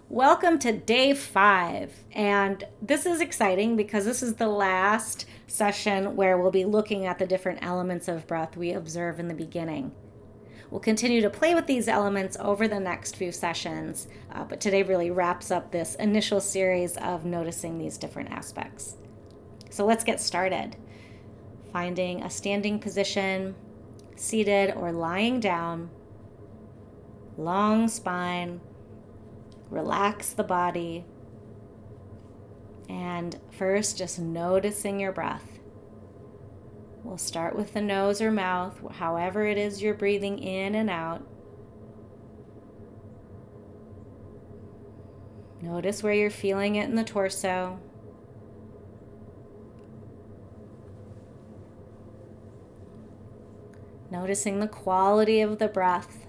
Welcome to day 5. And this is exciting because this is the last session where we'll be looking at the different elements of breath we observe in the beginning. We'll continue to play with these elements over the next few sessions, but today really wraps up this initial series of noticing these different aspects. So let's get started. Finding a standing position, seated or lying down, long spine. Relax the body. And first, just noticing your breath. We'll start with the nose or mouth, however it is you're breathing in and out. Notice where you're feeling it in the torso. Noticing the quality of the breath.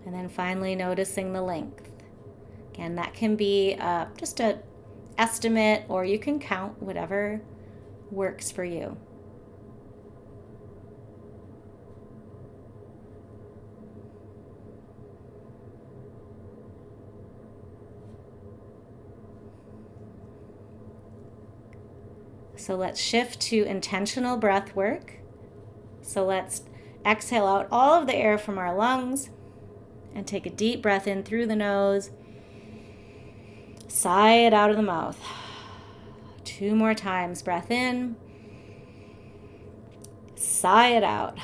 And then finally noticing the length. Again, that can be just an estimate, or you can count whatever works for you. So let's shift to intentional breath work. So let's exhale out all of the air from our lungs and take a deep breath in through the nose. Sigh it out of the mouth. 2 more times. Breath in. Sigh it out.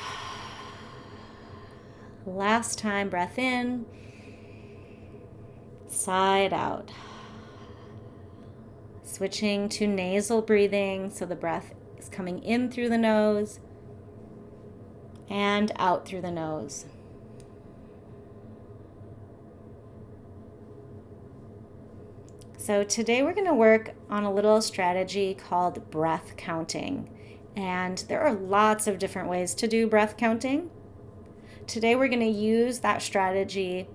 Last time. Breath in. Sigh it out. Switching to nasal breathing, so the breath is coming in through the nose and out through the nose. So today we're going to work on a little strategy called breath counting. And there are lots of different ways to do breath counting. Today we're going to use that strategy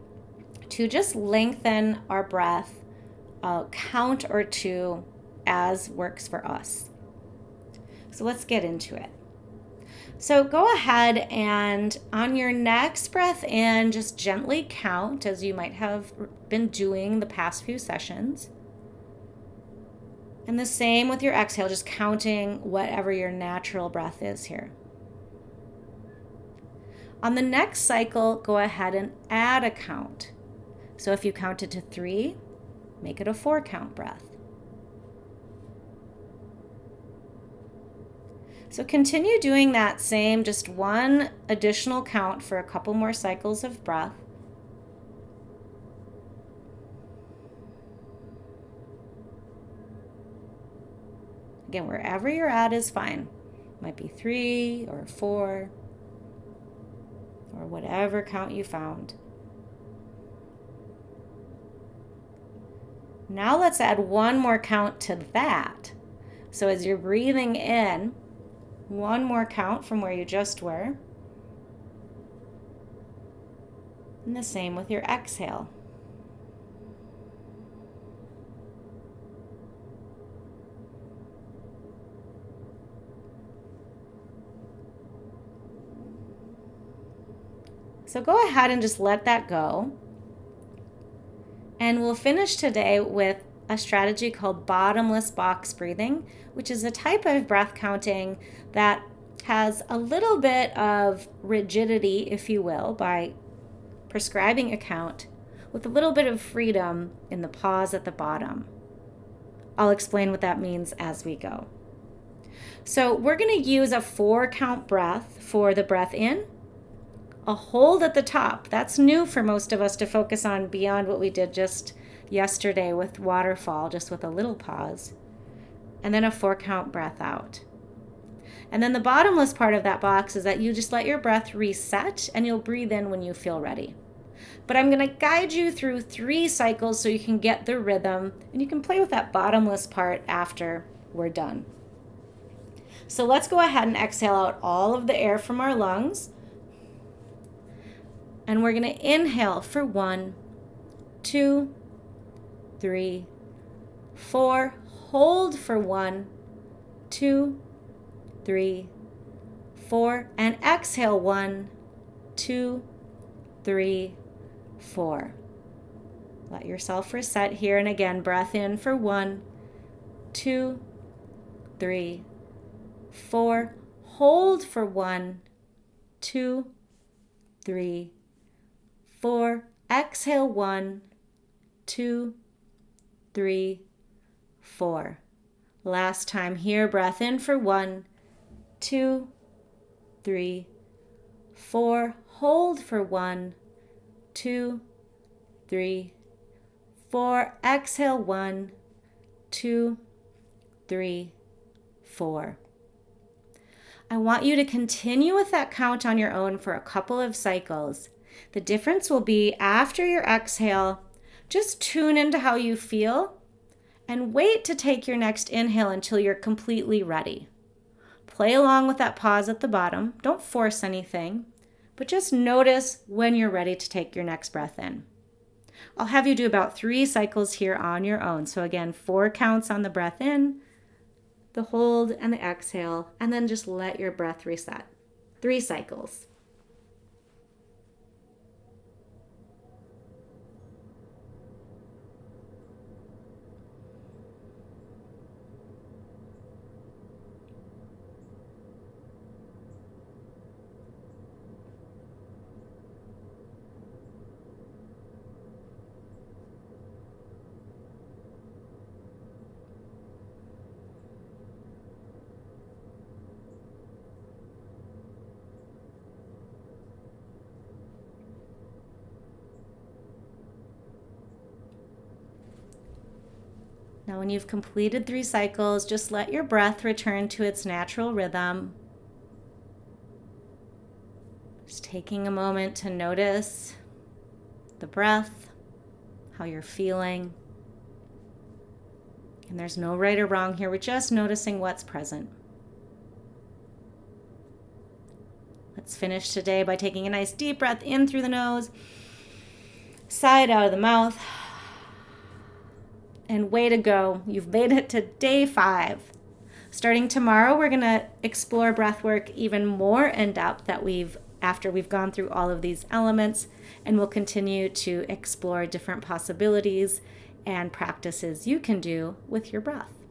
to just lengthen our breath a count or 2 as works for us. So let's get into it. So go ahead and on your next breath in, just gently count as you might have been doing the past few sessions. And the same with your exhale, just counting whatever your natural breath is here. On the next cycle, go ahead and add a count. So if you counted to 3, make it a 4 count breath. So continue doing that same, just 1 additional count for a couple more cycles of breath. Again, wherever you're at is fine. Might be 3 or 4 or whatever count you found. Now let's add 1 more count to that. So as you're breathing in, 1 more count from where you just were. And the same with your exhale. So go ahead and just let that go. And we'll finish today with a strategy called bottomless box breathing, which is a type of breath counting that has a little bit of rigidity, if you will, by prescribing a count with a little bit of freedom in the pause at the bottom. I'll explain what that means as we go. So we're going to use a 4 count breath for the breath in, a hold at the top. That's new for most of us to focus on beyond what we did just yesterday with waterfall, just with a little pause. And then a 4 count breath out. And then the bottomless part of that box is that you just let your breath reset and you'll breathe in when you feel ready. But I'm going to guide you through 3 cycles so you can get the rhythm and you can play with that bottomless part after we're done. So let's go ahead and exhale out all of the air from our lungs. And we're going to inhale for 1, 2, 3, 4. Hold for 1, 2, 3, 4, and exhale 1, 2, 3, 4. Let yourself reset here, and again, breath in for 1, 2, 3, 4. Hold for 1, 2, 3, 4. Exhale 1, 2, 3, 4. Last time here, breath in for 1, 2, 3, 4. Hold for 1, 2, 3, 4. Exhale 1, 2, 3, 4. I want you to continue with that count on your own for a couple of cycles. The difference will be after your exhale, just tune into how you feel and wait to take your next inhale until you're completely ready. Play along with that pause at the bottom. Don't force anything, but just notice when you're ready to take your next breath in. I'll have you do about 3 cycles here on your own. So again, 4 counts on the breath in, the hold, and the exhale, and then just let your breath reset. 3 cycles. Now, when you've completed 3 cycles, just let your breath return to its natural rhythm. Just taking a moment to notice the breath, how you're feeling. And there's no right or wrong here. We're just noticing what's present. Let's finish today by taking a nice deep breath in through the nose, sigh out of the mouth. And way to go. You've made it to day 5. Starting tomorrow, we're going to explore breath work even more in depth after we've gone through all of these elements, and we'll continue to explore different possibilities and practices you can do with your breath.